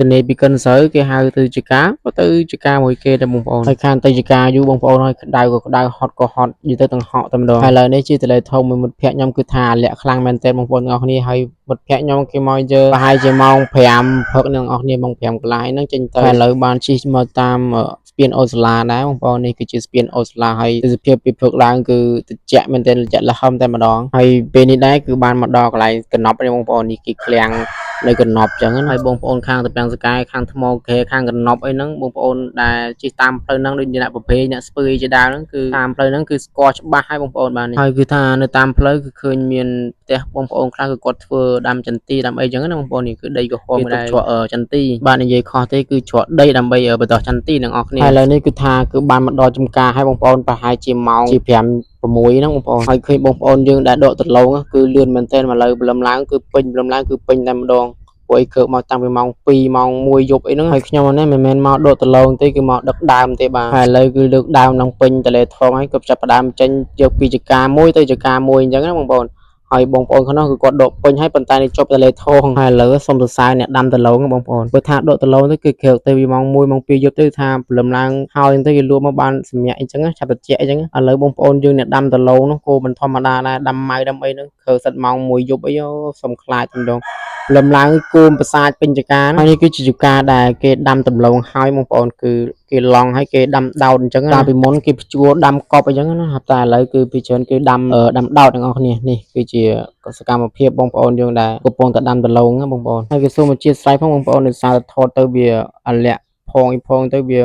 ទនេពីកិនស្រូវគេហៅទៅជាការក៏ទៅជាការមួយគេដែរបងប្អូនហើយខានទៅជាការយូរបងប្អូនហើយក្តៅក៏ក្តៅហត់ក៏ហត់និយាយទៅទាំងហក់តែម្ដងហើយឥឡូវនេះជាតលេធំមួយមិត្តភក្តិខ្ញុំគឺថាលាក់ខ្លាំងមែនទែនបងប្អូនទាំងអស់គ្នាហើយមិត្តភក្តិខ្ញុំគេមកយើងប្រហែលជាម៉ោង5ព្រឹកនឹងអស់គ្នាម៉ោង5កន្លះហ្នឹងចេញទៅឥឡូវបានជិះមកតាមស្ពានអូសាឡាដែរបងប្អូននេះគឺជាស្ពានអូសាឡាហើយទិដ្ឋភាពពីព្រឹកឡើងគឺត្រជាក់មែនទែនត្រជាក់ល្ហឹមតែម្ដងហើយពេលនេះដែរគឺបានមកដល់កន្លែងកណប់នេះបងប្អូននេះគេឃ្លាំងនៅកណប់ចឹងហើយបងប្អូនខាងតាពាំងសកែខាងថ្មគេខាងកណប់អីហ្នឹងបងប្អូនដែលជិះតាមផ្លូវហ្នឹងដូចអ្នកប្រភេទអ្នកស្ពឺជាដើមហ្នឹងគឺតាមផ្លូវហ្នឹងគឺស្គាល់ច្បាស់ហើយបងប្អូនបាននេះហើយគឺថានៅតាមផ្លូវគឺឃើញមានផ្ទះបងប្អូនខ្លះគឺគាត់ធ្វើដាំចន្ទីដាំអីចឹងណាបងប្អូននេះគឺដីកុហកដែរច្រកចន្ទីបាទនិយាយខុសទេគឺច្រកដីដើម្បីបន្តចន្ទីទាំងអស់គ្នាហើយឥឡូវនេះគឺថាគឺបានមកដល់ចំការហើយបងប្អូនប្រហែលជាម៉ោងជា5 6ហ្នឹងបងប្អូនហើយឃើញបងប្អូនយើងដែលដកដលងគឺលឿនមែនទែនមកលើព្រលឹមឡើងគឺពេញព្រលឹមឡើងគឺពេញតែម្ដងពួកអីកើមកតាំងពីម៉ោង2ម៉ោង1យប់អីហ្នឹងហើយខ្ញុំនេះមិនមែនមកដកដលងទេគឺមកដឹកដើមទេបាទហើយឥឡូវគឺលើកដើមឡើងពេញតលេថងហើយក៏ចាប់ផ្ដើមចេញយកពីចការមួយទៅចការមួយអញ្ចឹងណាបងប្អូនហើយបងប្អូនខាងនោះគឺគាត់ដកពេញហើយប៉ុន្តែនេះជប់តលេថងហើយឥឡូវសុំសរសើរអ្នកដាំដលងបងប្អូនព្រោះថាដកដលងទៅគឺក្រោកទៅពីម៉ោង1ម៉ោង2យប់ទៅថាព្រលឹមឡើងហើយទៅគេលក់មកបានសម្រាប់អញ្ចឹងចាប់ត្រជាក់អញ្ចឹងឥឡូវបងប្អូនយើងអ្នកដាំដលងនោះគោមិនធម្មតាដែរដាំម៉ៅដាំអីហ្នឹងក្រោកសិតម៉ោង1យប់អីសុំខ្លាចតែម្ដងព្រលឹមឡើងគោមប្រសាទពេញចការហើយនេះគឺជាចការដែលគេដាំដំឡូងហើយបងប្អូនគឺគេឡង់ហើយគេដាំដោតអញ្ចឹងកាលពីមុនគេភ្ជួរដាំកប់អញ្ចឹងណាតែឥឡូវគឺពីច្រើនគេដាំដោតទាំងអស់គ្នានេះគឺជាសកម្មភាពបងប្អូនយើងដែលកំពុងតែដាំដំឡូងណាបងប្អូនហើយគេសូមអធិស្ឋានផងបងប្អូនដោយសារថតទៅវាអាលាក់ផងទៅវា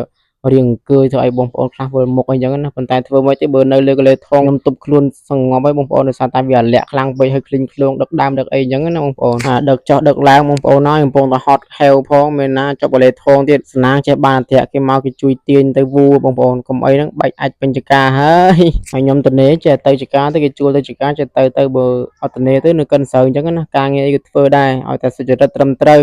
រៀងអង្គើយធ្វើឲ្យបងប្អូនខ្លះមើលមុខអីចឹងណាប៉ុន្តែធ្វើមិនទេបើនៅលើកលេថងខ្ញុំទប់ខ្លួនសងប់ហើយបងប្អូនដោយសារតែវាអាលាក់ខ្លាំងពេកហើយឃ្លីងឃ្លងដឹកដើមដឹកអីចឹងណាបងប្អូនដឹកចុះដឹកឡើងបងប្អូនហើយកំពុងតែហត់ហែវផងមែនណាចុះកលេថងទៀតស្នាងចេះបានអធិគេមកគេជួយទាញទៅវូបងប្អូនកុំអីហ្នឹងបែកអាចពេញចការហើយខ្ញុំតនេចេះទៅចការទៅគេជួលទៅចការចេះទៅបើអត់តនេទៅនៅកិនស្រូវអញ្ចឹងណាការងារអីក៏ធ្វើដែរឲ្យតែសុចរិតត្រឹមត្រូវ